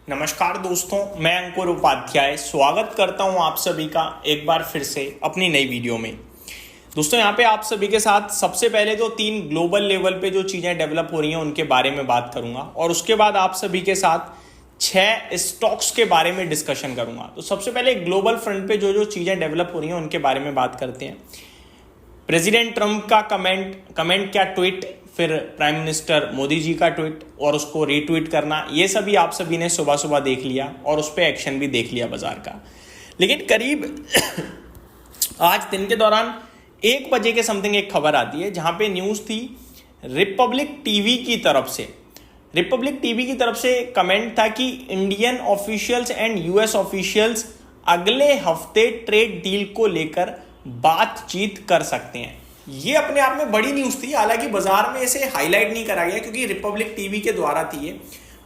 नमस्कार दोस्तों, मैं अंकुर उपाध्याय स्वागत करता हूं आप सभी का एक बार फिर से अपनी नई वीडियो में। दोस्तों यहाँ पे आप सभी के साथ सबसे पहले तो 3 ग्लोबल लेवल पे जो चीज़ें डेवलप हो रही हैं उनके बारे में बात करूंगा और उसके बाद आप सभी के साथ 6 स्टॉक्स के बारे में डिस्कशन करूंगा। तो सबसे पहले ग्लोबल फ्रंट पे जो जो चीज़ें डेवलप हो रही हैं उनके बारे में बात करते हैं। प्रेसिडेंट ट्रंप का कमेंट क्या ट्वीट, फिर प्राइम मिनिस्टर मोदी जी का ट्वीट और उसको रीट्वीट करना, ये सभी आप सभी ने सुबह सुबह देख लिया और उस पर एक्शन भी देख लिया बाजार का। लेकिन करीब आज दिन के दौरान 1 बजे के समथिंग एक खबर आती है जहां पे न्यूज़ थी रिपब्लिक टीवी की तरफ से। रिपब्लिक टीवी की तरफ से कमेंट था कि Indian officials and US officials अगले हफ्ते ट्रेड डील को लेकर बातचीत कर सकते हैं। ये अपने आप में बड़ी न्यूज़ थी, हालांकि बाजार में इसे हाईलाइट नहीं करा गया क्योंकि रिपब्लिक टीवी के द्वारा थी ये।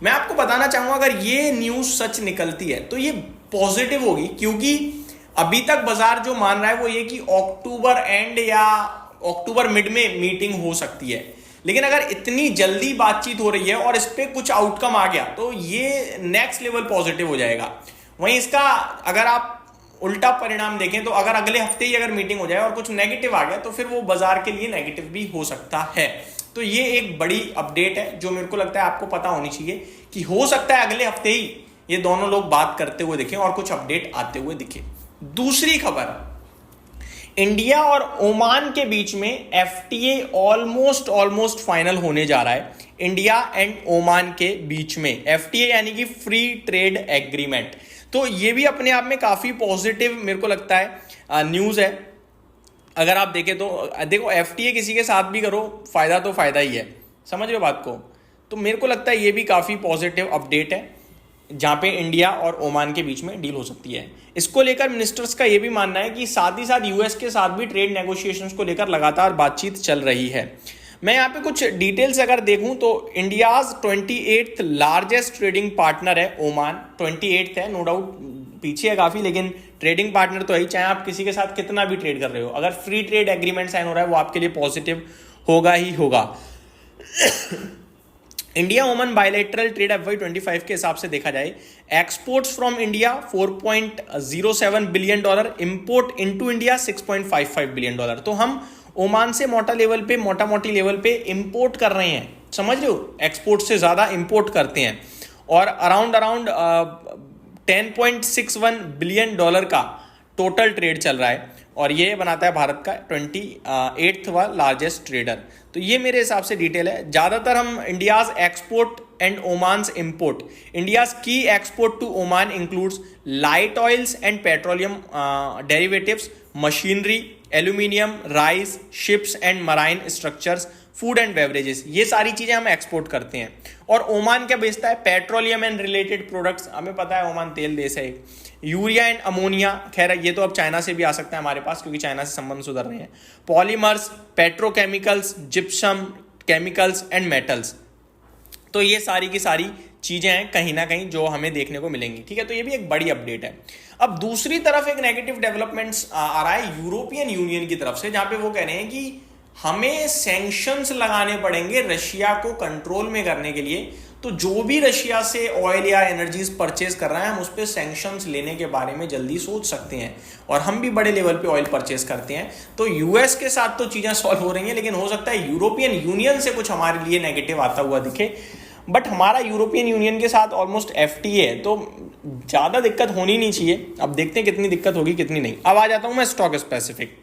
मैं आपको बताना चाहूंगा अगर ये न्यूज़ सच निकलती है तो ये पॉजिटिव होगी, क्योंकि अभी तक बाजार जो मान रहा है वो ये कि अक्टूबर एंड या अक्टूबर मिड में मीटिंग हो सकती है। लेकिन अगर इतनी जल्दी बातचीत हो रही है और इस पर कुछ आउटकम आ गया तो ये नेक्स्ट लेवल पॉजिटिव हो जाएगा। वहीं इसका अगर आप उल्टा परिणाम देखें तो अगर अगले हफ्ते ही अगर मीटिंग हो जाए और कुछ नेगेटिव आ गया तो फिर वो बाजार के लिए नेगेटिव भी हो सकता है। तो ये एक बड़ी अपडेट है जो मेरे को लगता है आपको पता होनी चाहिए कि हो सकता है अगले हफ्ते ही ये दोनों लोग बात करते हुए दिखें और कुछ अपडेट आते हुए दिखे। दूसरी खबर, इंडिया और ओमान के बीच में एफटीए ऑलमोस्ट फाइनल होने जा रहा है। इंडिया एंड ओमान के बीच में एफटीए यानी कि फ्री ट्रेड एग्रीमेंट, तो ये भी अपने आप में काफी पॉजिटिव मेरे को लगता है न्यूज है। अगर आप देखें तो देखो, एफटीए किसी के साथ भी करो फायदा तो फायदा ही है, समझ रहे हो बात को। तो मेरे को लगता है ये भी काफी पॉजिटिव अपडेट है जहां पे इंडिया और ओमान के बीच में डील हो सकती है। इसको लेकर मिनिस्टर्स का ये भी मानना है कि साथ ही साथ यूएस के साथ भी ट्रेड नेगोशिएशंस को लेकर लगातार बातचीत चल रही है। मैं यहाँ पे कुछ डिटेल्स अगर देखूं तो India's 28th largest trading partner है ओमान। 28th है, नो डाउट पीछे है काफी, लेकिन ट्रेडिंग पार्टनर तो है, चाहे आप किसी के साथ कितना भी ट्रेड कर रहे हो। अगर फ्री ट्रेड एग्रीमेंट साइन हो रहा है वो आपके लिए पॉजिटिव होगा ही होगा। India Oman bilateral trade FY25 के हिसाब से देखा जाए, exports from India $4.07 billion, import into India $6.55 billion. तो हम ओमान से मोटा मोटी लेवल पे इंपोर्ट कर रहे हैं, समझ रहे हो, एक्सपोर्ट से ज्यादा इंपोर्ट करते हैं और अराउंड $10.61 बिलियन का टोटल ट्रेड चल रहा है और ये बनाता है भारत का 28वां लार्जेस्ट ट्रेडर। तो ये मेरे हिसाब से डिटेल है। ज्यादातर हम India's export and Oman's import, India's की export to Oman includes light oils and petroleum derivatives, machinery, aluminium, rice, ships and marine structures, food and beverages, ये सारी चीजें हम एक्सपोर्ट करते हैं। और ओमान क्या बेचता है? पेट्रोलियम एंड रिलेटेड प्रोडक्ट्स, हमें पता है ओमान तेल देश है। यूरिया एंड अमोनिया, खैर ये तो अब चाइना से भी आ सकता है हमारे पास क्योंकि चाइना से संबंध सुधर रहे हैं। Polymers, petrochemicals, gypsum, chemicals and metals, तो ये सारी की सारी चीजें हैं कहीं ना कहीं जो हमें देखने को मिलेंगी। ठीक है, तो ये भी एक बड़ी अपडेट है। अब दूसरी तरफ एक नेगेटिव डेवलपमेंट्स आ रहा है यूरोपियन यूनियन की तरफ से, जहां पे वो कह रहे हैं कि हमें सैंक्शंस लगाने पड़ेंगे रशिया को कंट्रोल में करने के लिए। तो जो भी रशिया से ऑयल या एनर्जीज परचेज कर रहा है हम उस पर सैंक्शंस लेने के बारे में जल्दी सोच सकते हैं। और हम भी बड़े लेवल पे ऑयल परचेज करते हैं, तो यूएस के साथ तो चीजें सॉल्व हो रही हैं, लेकिन हो सकता है यूरोपियन यूनियन से कुछ हमारे लिए नेगेटिव आता हुआ दिखे। बट हमारा यूरोपियन यूनियन के साथ ऑलमोस्ट एफटीए है, तो ज्यादा दिक्कत होनी नहीं चाहिए। अब देखते हैं कितनी दिक्कत होगी कितनी नहीं। अब आ जाता हूं मैं stock specific.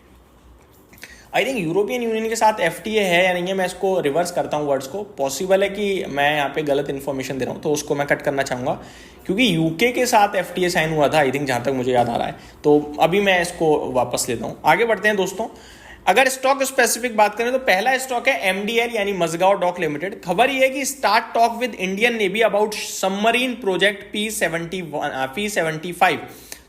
I think European union के साथ एफटीए है या नहीं है, मैं इसको रिवर्स करता हूँ वर्ड्स को। पॉसिबल है कि मैं यहाँ पे गलत इन्फॉर्मेशन दे रहा हूँ तो उसको मैं कट करना चाहूँगा, क्योंकि यूके के साथ एफटीए साइन हुआ था आई थिंक, जहाँ तक मुझे याद आ रहा है। तो अभी मैं इसको वापस लेता हूँ। आगे बढ़ते हैं दोस्तों। अगर स्टॉक स्पेसिफिक बात करें तो पहला स्टॉक है एमडीएल यानी मजगांव डॉक लिमिटेड। खबर यह है कि start talk with Indian navy about submarine project P75।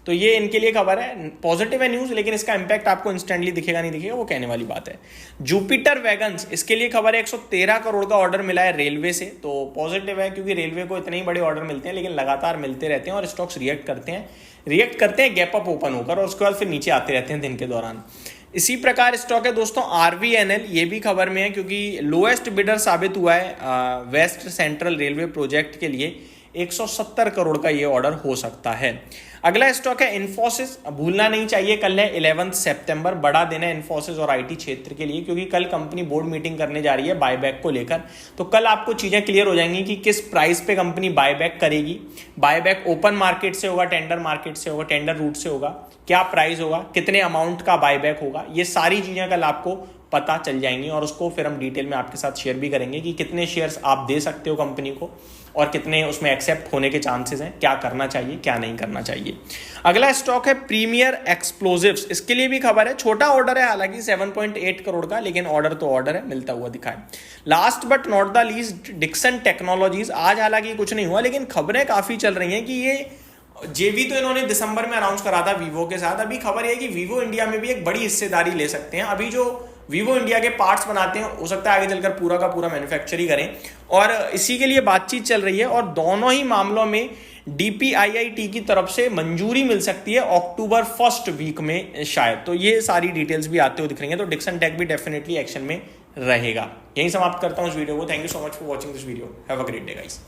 तो ये इनके लिए खबर है, पॉजिटिव है न्यूज, लेकिन इसका इंपैक्ट आपको इंस्टेंटली दिखेगा नहीं दिखेगा वो कहने वाली बात है। जुपिटर वैगन्स, इसके लिए खबर है 113 करोड़ का ऑर्डर मिला है रेलवे से, तो पॉजिटिव है क्योंकि रेलवे को इतने ही बड़े ऑर्डर मिलते हैं लेकिन लगातार मिलते रहते हैं और स्टॉक्स रिएक्ट करते हैं गैप अप ओपन होकर और उसके बाद फिर नीचे आते रहते हैं दिन के दौरान। इसी प्रकार स्टॉक है दोस्तों आरवीएनएल, ये भी खबर में है क्योंकि लोएस्ट बिडर साबित हुआ है वेस्ट सेंट्रल रेलवे प्रोजेक्ट के लिए। 170 करोड़ का ये ऑर्डर हो सकता है। अगला स्टॉक है इन्फोसिस। भूलना नहीं चाहिए, कल है 11 सितंबर, बड़ा दिन है इन्फोसिस और आईटी क्षेत्र के लिए, क्योंकि कल कंपनी बोर्ड मीटिंग करने जा रही है बायबैक को लेकर। तो कल आपको चीजें क्लियर हो जाएंगी कि किस प्राइस पे कंपनी बायबैक करेगी। बायबैक ओपन मार्केट से होगा, टेंडर मार्केट से होगा, टेंडर रूट से होगा, क्या प्राइस होगा, कितने अमाउंट का बायबैक होगा, ये सारी चीजें कल आपको पता चल जाएंगी और उसको फिर हम डिटेल में आपके साथ शेयर भी करेंगे कि कितने शेयर्स आप दे सकते हो कंपनी को और कितने उसमें एक्सेप्ट होने के चांसेस हैं, क्या करना चाहिए क्या नहीं करना चाहिए। अगला स्टॉक है प्रीमियर एक्सप्लोजिव्स। इसके लिए भी खबर है, छोटा ऑर्डर है हालांकि 7.8 करोड़ का, लेकिन ऑर्डर तो ऑर्डर है, मिलता हुआ दिखा है। Last but not the least Dixon Technologies. आज हालांकि कुछ नहीं हुआ, लेकिन खबरें काफी चल रही हैं कि ये जेवी तो इन्होंने दिसंबर में अनाउंस करा था वीवो के साथ। अभी खबर है कि वीवो इंडिया में भी एक बड़ी हिस्सेदारी ले सकते हैं। अभी जो वीवो इंडिया के पार्ट्स बनाते हैं, हो सकता है आगे चलकर पूरा का पूरा मैन्युफैक्चर ही करें, और इसी के लिए बातचीत चल रही है। और दोनों ही मामलों में DPIIT की तरफ से मंजूरी मिल सकती है अक्टूबर 1st वीक में शायद। तो ये सारी डिटेल्स भी आते हुए दिख रही हैं, तो डिक्सन टेक भी डेफिनेटली एक्शन में रहेगा। यही समाप्त करता हूं इस वीडियो को। Thank you so much for watching this video. Have a great day guys.